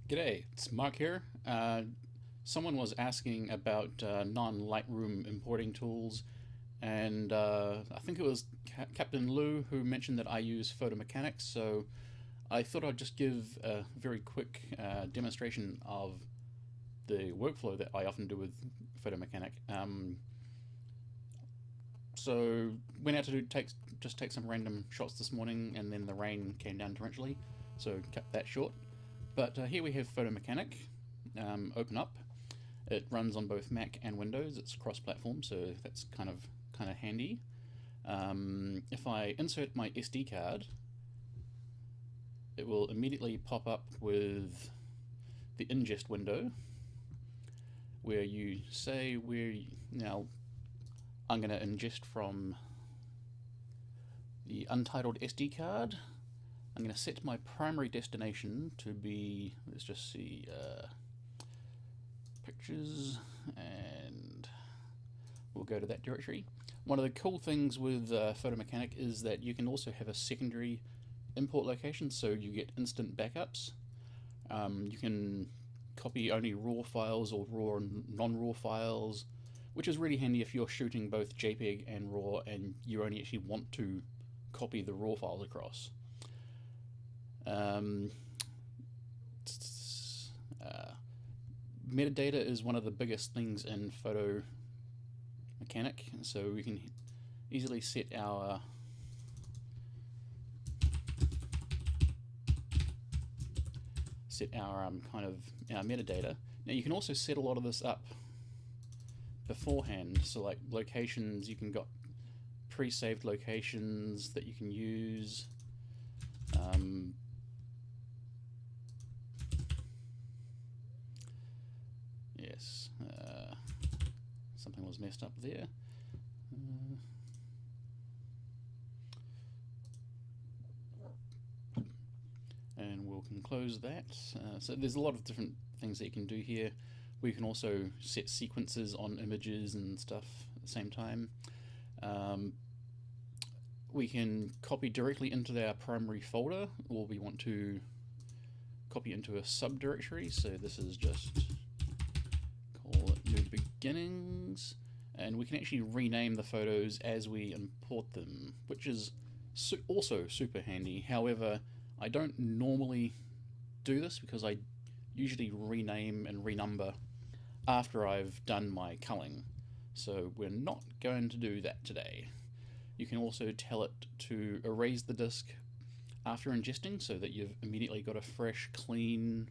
G'day, it's Mark here. Someone was asking about non-Lightroom importing tools, and I think it was Captain Lou who mentioned that I use Photomechanic, so I thought I'd just give a very quick demonstration of the workflow that I often do with Photomechanic. So went out to just take some random shots this morning, and then the rain came down torrentially, so cut that short. But here we have Photomechanic. Open up. It runs on both Mac and Windows. It's cross-platform, so that's kind of handy. If I insert my SD card, it will immediately pop up with the ingest window, where you say now I'm going to ingest from the untitled SD card. I'm going to set my primary destination to be, let's just see, pictures, and we'll go to that directory. One of the cool things with Photomechanic is that you can also have a secondary import location, so you get instant backups. You can copy only RAW files or RAW and non-RAW files, which is really handy if you're shooting both JPEG and RAW and you only actually want to copy the RAW files across. Metadata is one of the biggest things in Photomechanic, so we can easily set our our metadata. Now you can also set a lot of this up beforehand, so like locations, you can got pre-saved locations that you can use. Yes, something was messed up there. And we can close that. So there's a lot of different things that you can do here. We can also set sequences on images and stuff at the same time. We can copy directly into our primary folder, or we want to copy into a subdirectory. So this is just call it new beginnings, and we can actually rename the photos as we import them, which is also super handy. However, I don't normally do this because I usually rename and renumber after I've done my culling, so we're not going to do that today. You can also tell it to erase the disk after ingesting, so that you've immediately got a fresh, clean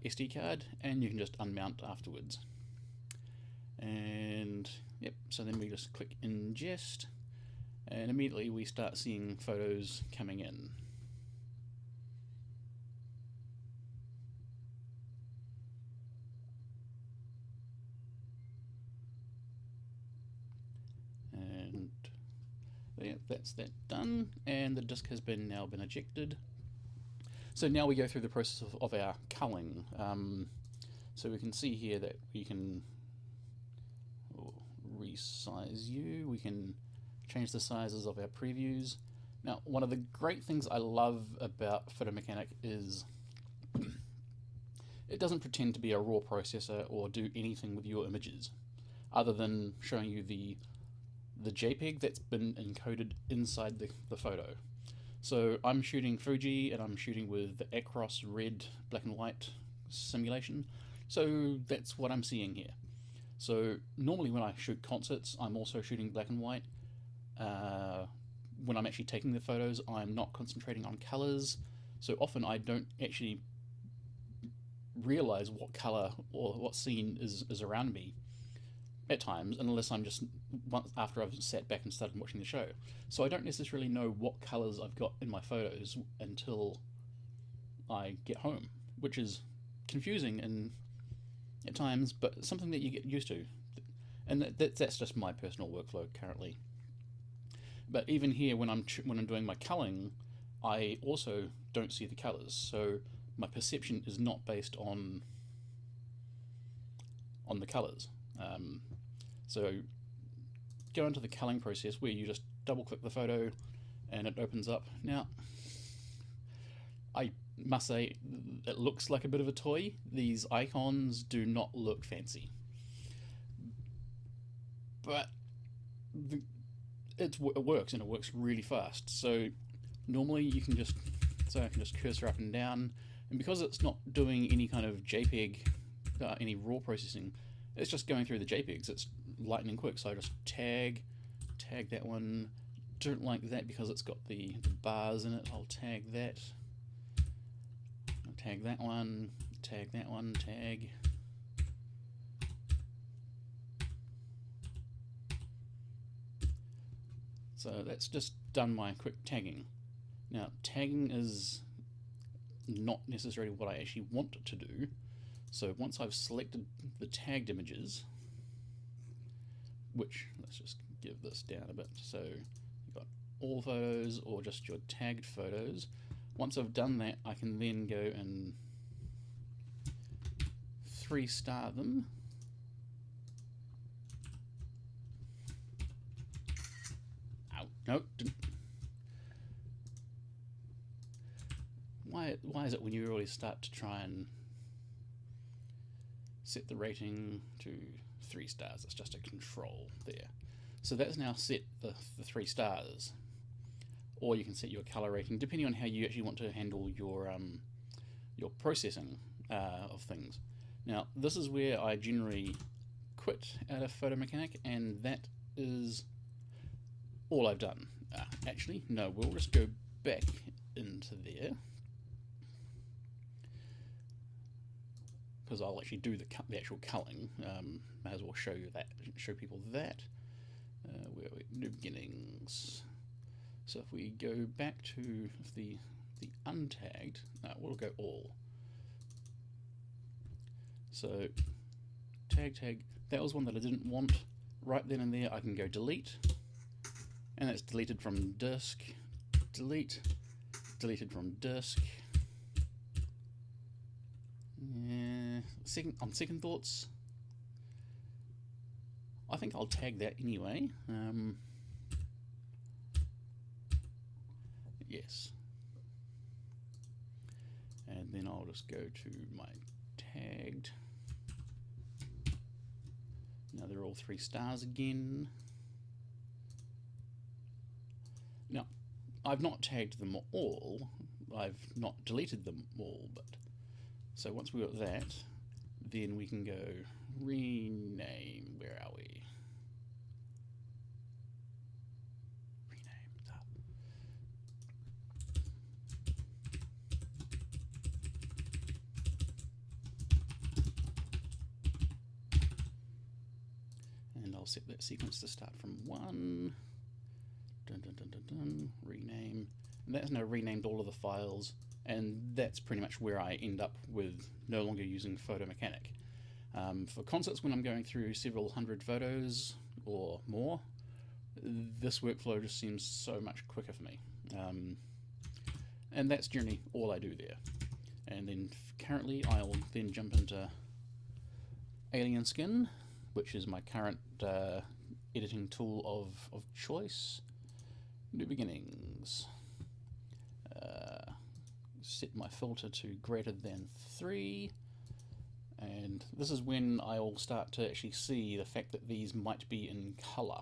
SD card, and you can just unmount afterwards. And yep, so then we just click ingest, and immediately we start seeing photos coming in. And yeah, that's that done, and the disk has now been ejected. So now we go through the process of our culling. So we can see here that we can resize you, we can change the sizes of our previews. Now, one of the great things I love about Photomechanic is it doesn't pretend to be a raw processor or do anything with your images, other than showing you the JPEG that's been encoded inside the photo. So I'm shooting Fuji, and I'm shooting with the Acros red black and white simulation, so that's what I'm seeing here. So normally when I shoot concerts, I'm also shooting black and white. When I'm actually taking the photos, I'm not concentrating on colors, so often I don't actually realize what color or what scene is around me at times, unless I'm just after I've sat back and started watching the show. So I don't necessarily know what colors I've got in my photos until I get home, which is confusing and at times, but something that you get used to. And that's just my personal workflow currently. But even here, when I'm doing my culling, I also don't see the colors. So my perception is not based on the colors. So go into the culling process, where you just double click the photo and it opens up. Now, I must say, it looks like a bit of a toy. These icons do not look fancy, but it works, and it works really fast. So normally you can just, so I can just cursor up and down, and because it's not doing any kind of JPEG, any raw processing, it's just going through the JPEGs. It's lightning quick. So I just tag that one. Don't like that because it's got the bars in it. I'll tag that. I'll tag that one. Tag that one. Tag. So that's just done my quick tagging. Now, tagging is not necessarily what I actually want to do. So once I've selected the tagged images, which, let's just give this down a bit. So you've got all photos or just your tagged photos. Once I've done that, I can then go and 3-star them. Ow, no, didn't. Why is it when you really start to try and set the rating to 3 stars, it's just a control there. So that's now set the 3 stars. Or you can set your color rating depending on how you actually want to handle your processing of things. Now this is where I generally quit out of Photomechanic, and that is all I've done. Actually, no, we'll just go back into there, because I'll actually do the actual culling. May as well show people that. Where are we? New beginnings. So if we go back to the untagged, no, we'll go all. So tag, that was one that I didn't want. Right then and there I can go delete, and that's deleted from disk, delete, deleted from disk. Yeah, on second thoughts, I think I'll tag that anyway. Yes. And then I'll just go to my tagged. Now they're all 3 stars again. Now, I've not tagged them all. I've not deleted them all, but so once we've got that, then we can go rename. Where are we? I'll set that sequence to start from 1. Rename. And that's now renamed all of the files, and that's pretty much where I end up with no longer using Photomechanic. For concerts, when I'm going through several hundred photos or more, this workflow just seems so much quicker for me. And that's generally all I do there. And then currently I'll then jump into Alien Skin, which is my current editing tool of choice. New beginnings. Set my filter to greater than 3, and this is when I will start to actually see the fact that these might be in color.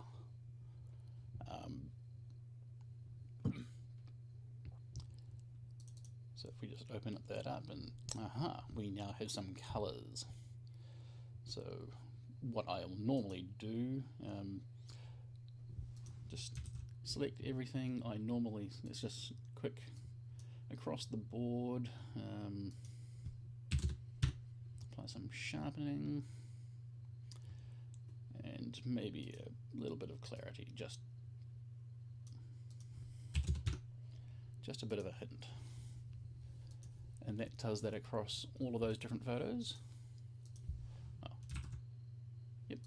So if we just open that up, and we now have some colors. So what I'll normally do, just select everything. It's just quick across the board, apply some sharpening, and maybe a little bit of clarity, just a bit of a hint. And that does that across all of those different photos. Oh. Yep.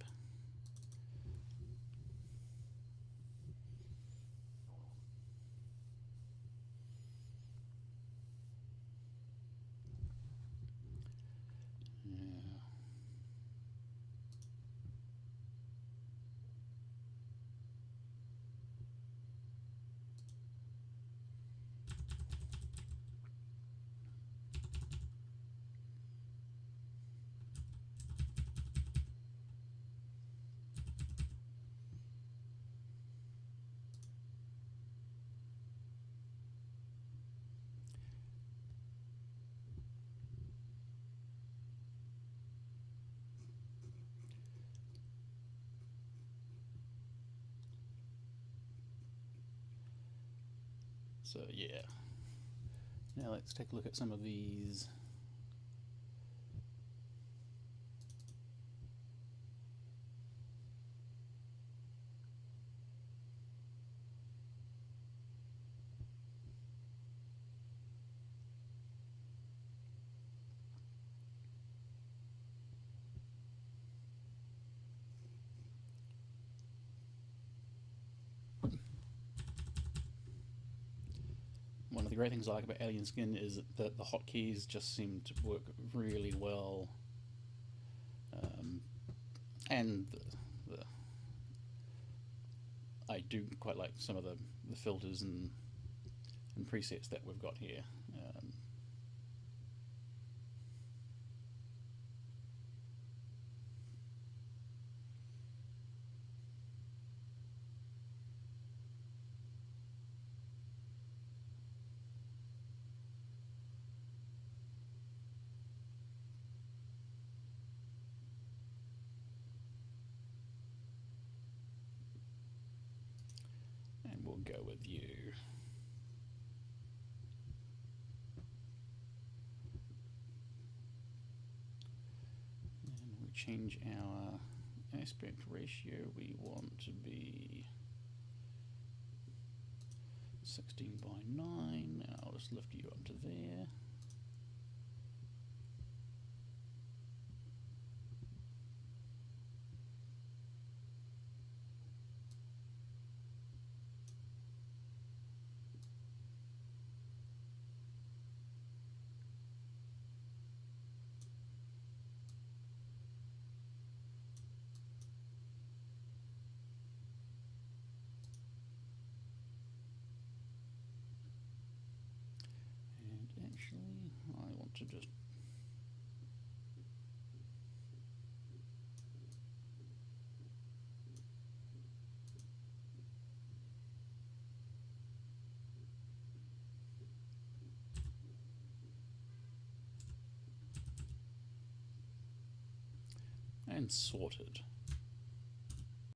So yeah. Now let's take a look at some of these. One of the great things I like about Alien Skin is that the hotkeys just seem to work really well, and I do quite like some of the filters and presets that we've got here. And we'll go with you. And we change our aspect ratio. We want to be 16:9. I'll just lift you up to there. And actually, I want to just and sorted.